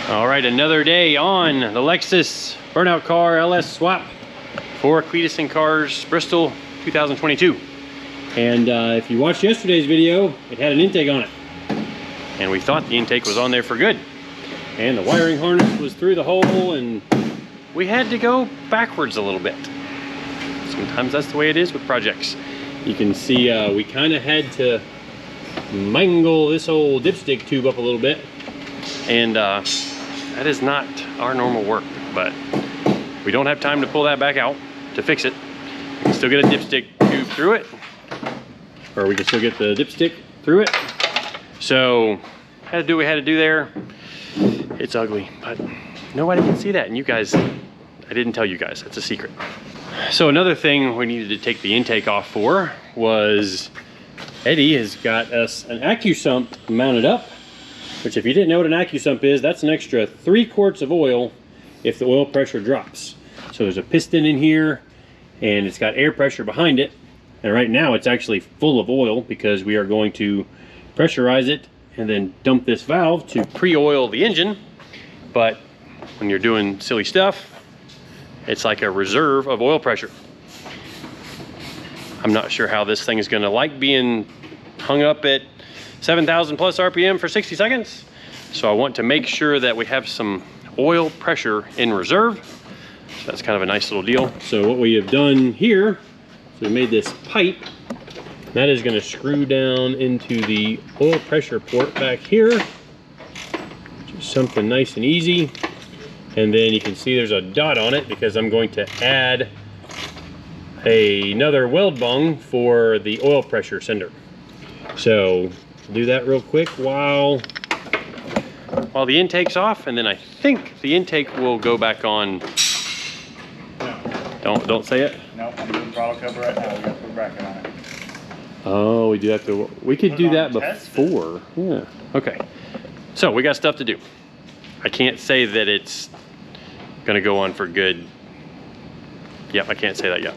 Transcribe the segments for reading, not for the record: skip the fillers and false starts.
All right, another day on the Lexus Burnout car LS swap for Cletus and Cars Bristol 2022. And if you watched yesterday's video, it had an intake on it. And we thought the intake was on there for good. And the wiring harness was through the hole, and we had to go backwards a little bit. Sometimes that's the way it is with projects. You can see we kind of had to mangle this old dipstick tube up a little bit. And that is not our normal work, but we don't have time to pull that back out to fix it. We can still get a dipstick tube through it, or we can still get the dipstick through it. So had to do what we had to do there. It's ugly, but nobody can see that. And you guys, I didn't tell you guys, that's a secret. So another thing we needed to take the intake off for was Eddie has got us an Accusump mounted up, which if you didn't know what an Accusump is, that's an extra 3 quarts of oil if the oil pressure drops. So there's a piston in here and it's got air pressure behind it. And right now it's actually full of oil because we are going to pressurize it and then dump this valve to pre-oil the engine. But when you're doing silly stuff, it's like a reserve of oil pressure. I'm not sure how this thing is gonna like being hung up at 7,000 plus RPM for 60 seconds. So I want to make sure that we have some oil pressure in reserve. So that's kind of a nice little deal. So what we have done here, so we made this pipe. That is gonna screw down into the oil pressure port back here. Just something nice and easy. And then you can see there's a dot on it because I'm going to add another weld bung for the oil pressure sender. So do that real quick while the intake's off, and then I think the intake will go back on. No. Don't say it. No, I'm doing throttle cover right now. We got to put a bracket on it. Oh, we do have to. We could do that before. Yeah. Okay. So we got stuff to do. I can't say that it's gonna go on for good. Yep, I can't say that yet.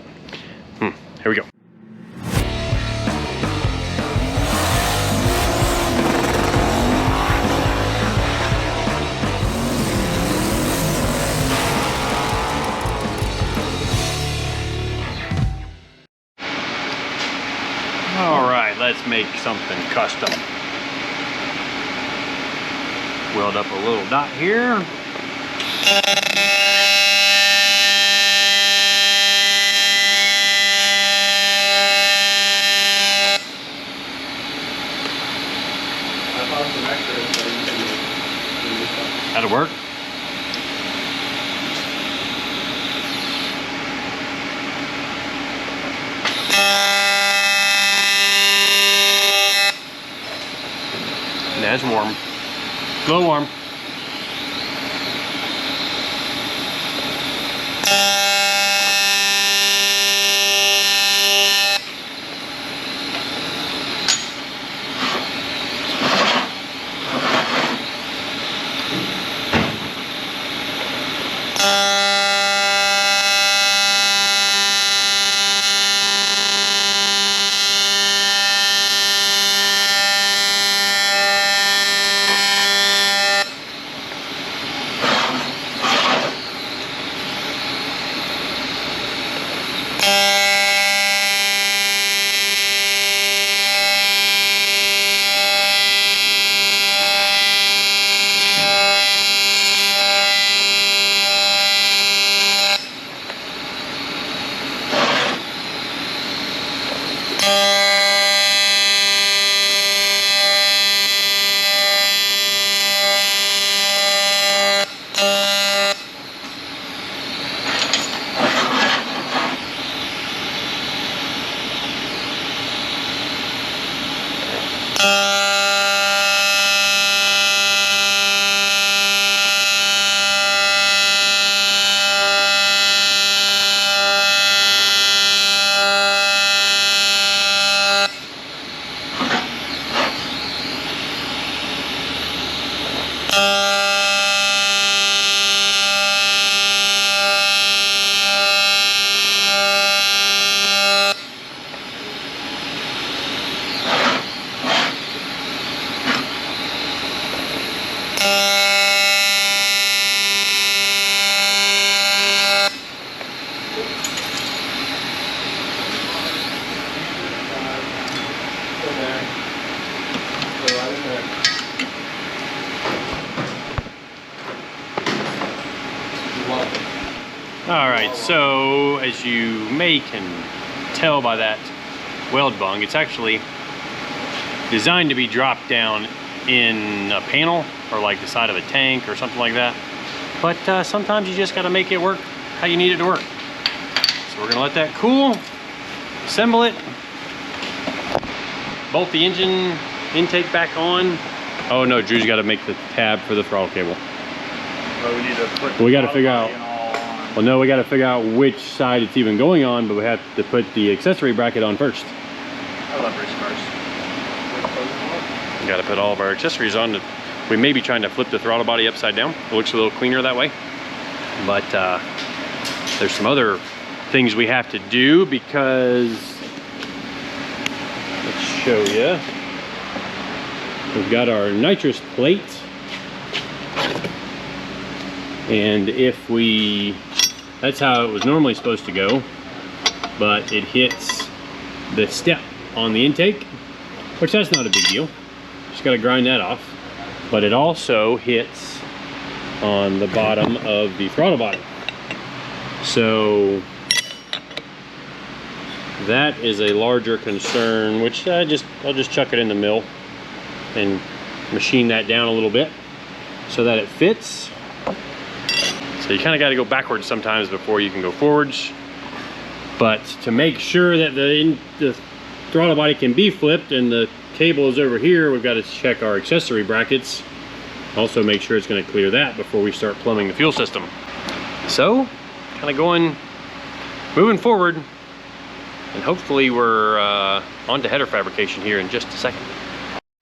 Here we go. All right, let's make something custom. Weld up a little dot here. That'll work. That's warm. A little warm. All right, so as you may can tell by that weld bung, it's actually designed to be dropped down in a panel or like the side of a tank or something like that. But sometimes you just gotta make it work how you need it to work. So we're gonna let that cool, assemble it, bolt the engine intake back on. Oh no, Drew's gotta make the tab for the throttle cable. Well, we need to put We gotta figure out, well no, we gotta figure out which side it's even going on, but we have to put the accessory bracket on first. I love race cars. We gotta put all of our accessories on. We may be trying to flip the throttle body upside down. It looks a little cleaner that way. But there's some other things we have to do because, let's show you. We've got our nitrous plate. And if we, that's how it was normally supposed to go, but it hits the step on the intake, which that's not a big deal. Just got to grind that off. But it also hits on the bottom of the throttle body. So that is a larger concern, which I'll just chuck it in the mill and machine that down a little bit so that it fits. So you kind of got to go backwards sometimes before you can go forwards. But to make sure that the throttle body can be flipped and the cable is over here, we've got to check our accessory brackets. Also make sure it's going to clear that before we start plumbing the fuel system. So kind of moving forward, and hopefully we're on to header fabrication here in just a second.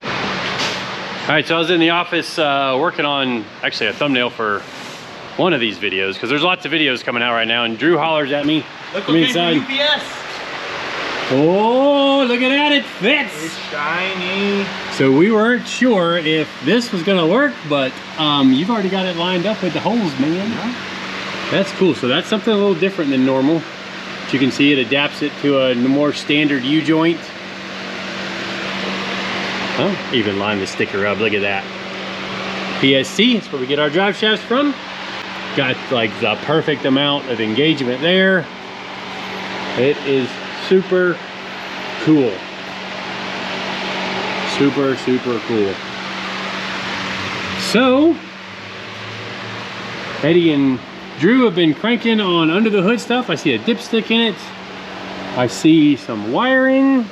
All right, so I was in the office working on actually a thumbnail for one of these videos, because there's lots of videos coming out right now, and Drew hollers at me from inside. UPS. Oh, look at that, it fits! It's shiny. So we weren't sure if this was gonna work, but you've already got it lined up with the holes, man. Yeah. That's cool. So that's something a little different than normal. As you can see, it adapts it to a more standard U-joint. Oh, even lined the sticker up, look at that. PSC, that's where we get our drive shafts from. Got like the perfect amount of engagement there. It is super cool. Super, super cool. So, Eddie and Drew have been cranking on under the hood stuff. I see a dipstick in it. I see some wiring.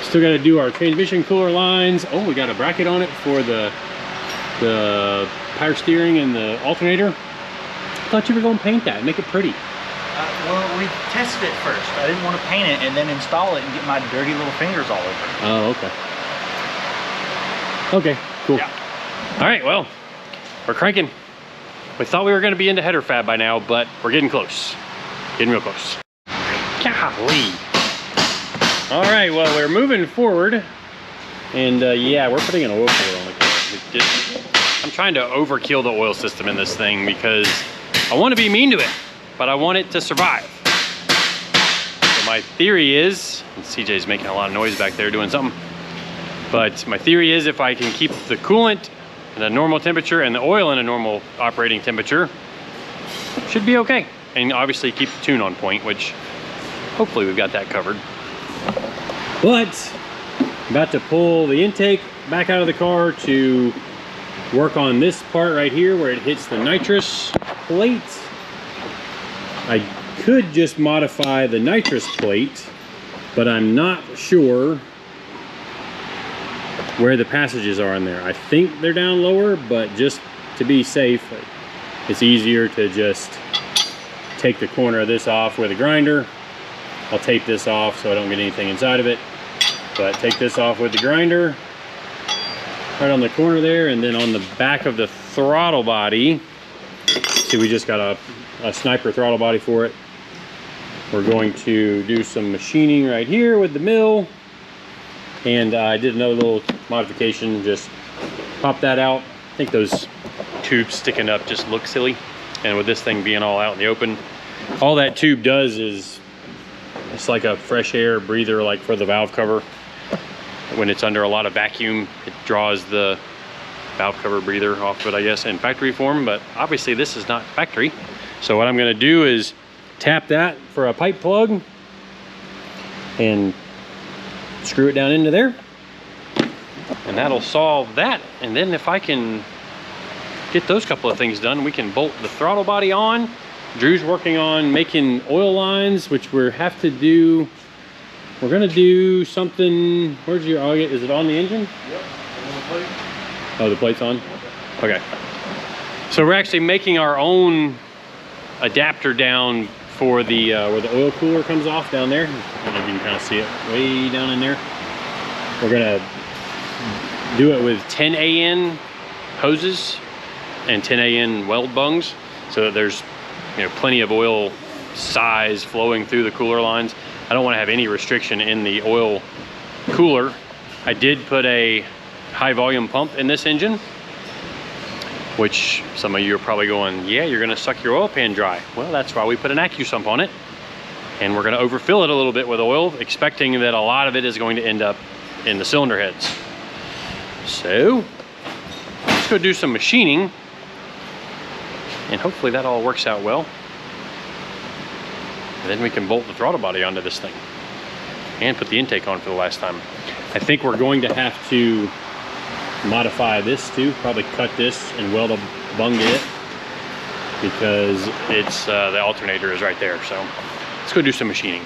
Still got to do our transmission cooler lines. Oh, we got a bracket on it for the power steering and the alternator. I thought you were going to paint that and make it pretty. Well, we tested it first. I didn't want to paint it and then install it and get my dirty little fingers all over it. Oh, okay. Okay, cool. Yeah. All right, well, we're cranking. We thought we were going to be into header fab by now, but we're getting close. Getting real close. Golly. All right, well, we're moving forward. And yeah, we're putting an oil cooler on the car. I'm trying to overkill the oil system in this thing because I want to be mean to it, but I want it to survive. So my theory is, and CJ's making a lot of noise back there doing something, but my theory is if I can keep the coolant at a normal temperature and the oil in a normal operating temperature, should be okay. And obviously keep the tune on point, which hopefully we've got that covered. But I'm about to pull the intake back out of the car to work on this part right here where it hits the nitrous plate. I could just modify the nitrous plate, but I'm not sure where the passages are in there. I think they're down lower, but just to be safe, it's easier to just take the corner of this off with a grinder. I'll tape this off so I don't get anything inside of it, but take this off with the grinder right on the corner there, and then on the back of the throttle body, see, we just got a sniper throttle body for it. We're going to do some machining right here with the mill, and I did another little modification, just pop that out. I think those tubes sticking up just look silly, and with this thing being all out in the open, all that tube does is it's like a fresh air breather, like for the valve cover. When it's under a lot of vacuum, it draws the valve cover breather off of it, I guess, in factory form, but obviously this is not factory. So what I'm gonna do is tap that for a pipe plug and screw it down into there. And that'll solve that. And then if I can get those couple of things done, we can bolt the throttle body on. Drew's working on making oil lines, which we have to do. We're gonna do something. Where's your, oh, is it on the engine? Yep. On the plate. Oh, the plate's on? Okay. So we're actually making our own adapter down for the, where the oil cooler comes off down there. I don't know if you can kind of see it way down in there. We're gonna do it with 10 AN hoses and 10 AN weld bungs, so that there's, you know, plenty of oil size flowing through the cooler lines. I don't want to have any restriction in the oil cooler. I did put a high volume pump in this engine, which some of you are probably going, yeah, you're gonna suck your oil pan dry. Well, that's why we put an Accusump on it. And we're gonna overfill it a little bit with oil, expecting that a lot of it is going to end up in the cylinder heads. So, let's go do some machining, and hopefully that all works out well. And then we can bolt the throttle body onto this thing and put the intake on for the last time. I think we're going to have to modify this too, probably cut this and weld a bung in it, because it's the alternator is right there. So let's go do some machining.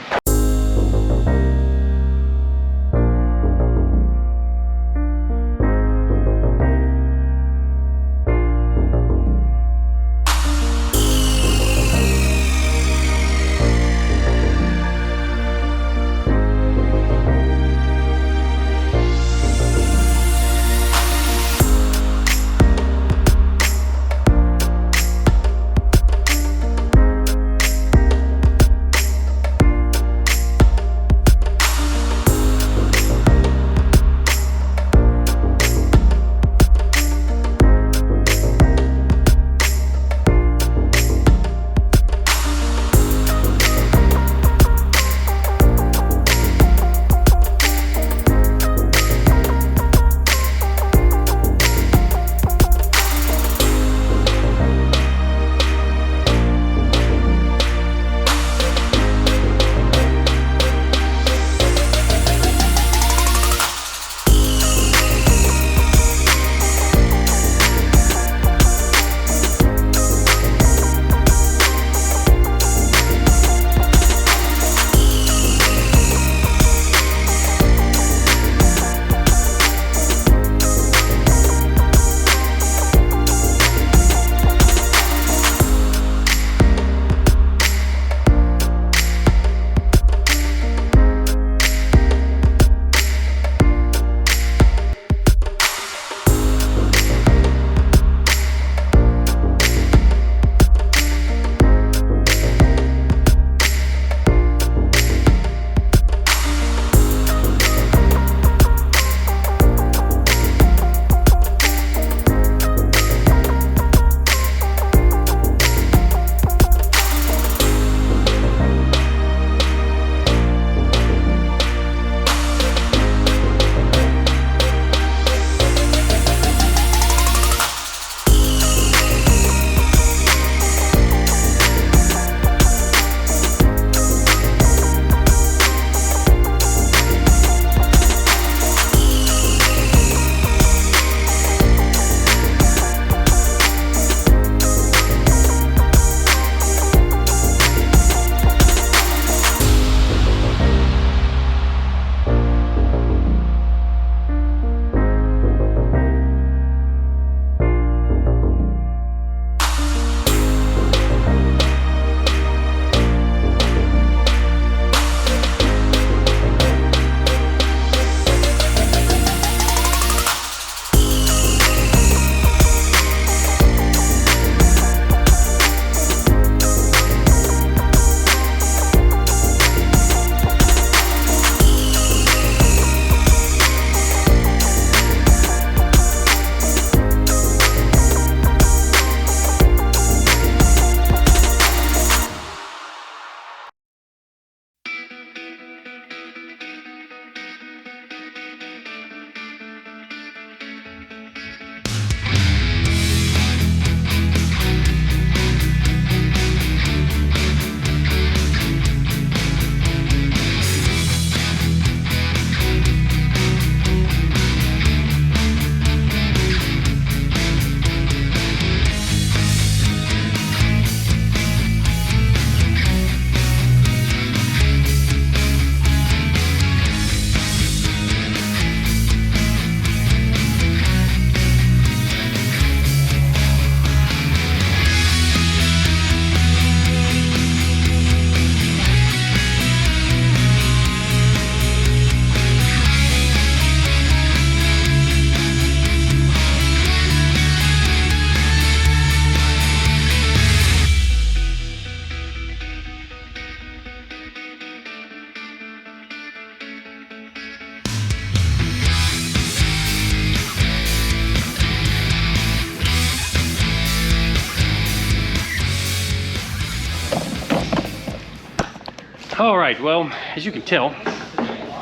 All right, well, as you can tell,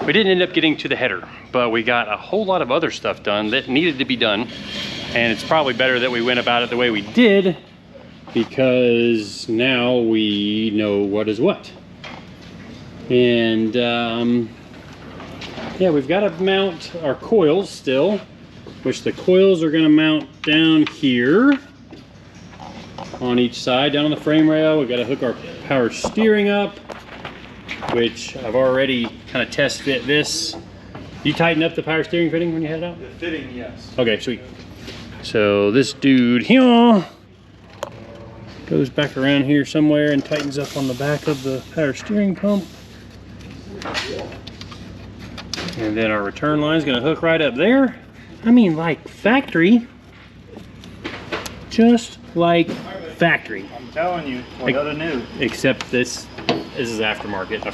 we didn't end up getting to the header, but we got a whole lot of other stuff done that needed to be done. And it's probably better that we went about it the way we did, because now we know what is what. And yeah, we've got to mount our coils still, which the coils are going to mount down here on each side, down on the frame rail. We've got to hook our power steering up, which I've already kind of test fit this. You tighten up the power steering fitting when you had it out? The fitting, yes. Okay, sweet. So this dude here goes back around here somewhere and tightens up on the back of the power steering pump. And then our return line is going to hook right up there. I mean, like factory. Just like factory. I'm telling you, Toyota new. Except this is aftermarket. I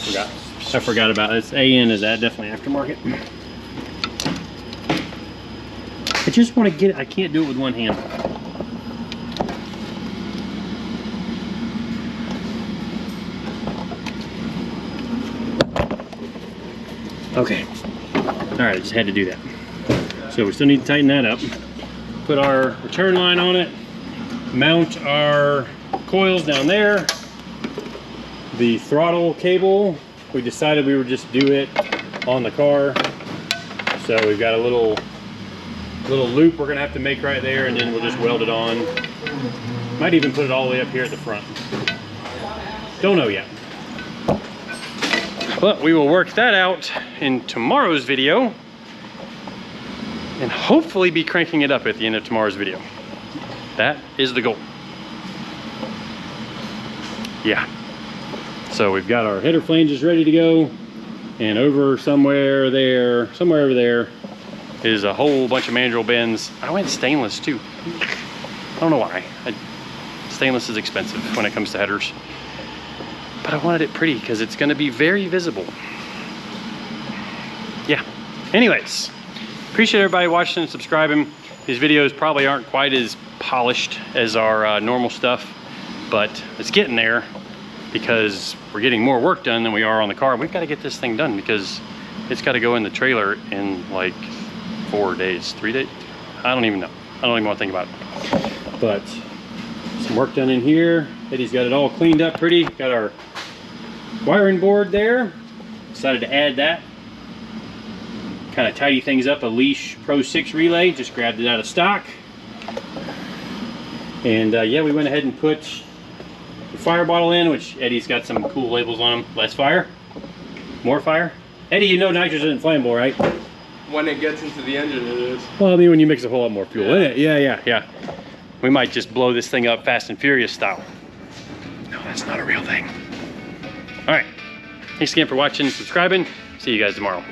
forgot about it. It's AN is that definitely aftermarket. I just want to get it. I can't do it with one hand. Okay. All right, I just had to do that. So we still need to tighten that up. Put our return line on it. Mount our coils down there. The throttle cable, we decided we would just do it on the car. So we've got a little loop we're gonna have to make right there, and then we'll just weld it on. Might even put it all the way up here at the front. Don't know yet. But we will work that out in tomorrow's video, and hopefully be cranking it up at the end of tomorrow's video. That is the goal. Yeah. So we've got our header flanges ready to go, and over somewhere over there is a whole bunch of mandrel bends. I went stainless too. I don't know why. Stainless is expensive when it comes to headers, but I wanted it pretty because it's going to be very visible. Yeah. Anyways, appreciate everybody watching and subscribing. These videos probably aren't quite as polished as our normal stuff, but it's getting there because we're getting more work done than we are on the car. We've got to get this thing done because it's got to go in the trailer in like 4 days, 3 days. I don't even know. I don't even want to think about it. But some work done in here. Eddie's got it all cleaned up pretty. Got our wiring board there. Decided to add that. Kind of tidy things up. A Leash Pro 6 relay. Just grabbed it out of stock. And yeah, we went ahead and put the fire bottle in, which Eddie's got some cool labels on them. Less fire, more fire. Eddie, you know nitrous isn't flammable, right? When it gets into the engine, it is. Well, I mean, when you mix a whole lot more fuel in it. Yeah. We might just blow this thing up Fast and Furious style. No, that's not a real thing. All right. Thanks again for watching, subscribing. See you guys tomorrow.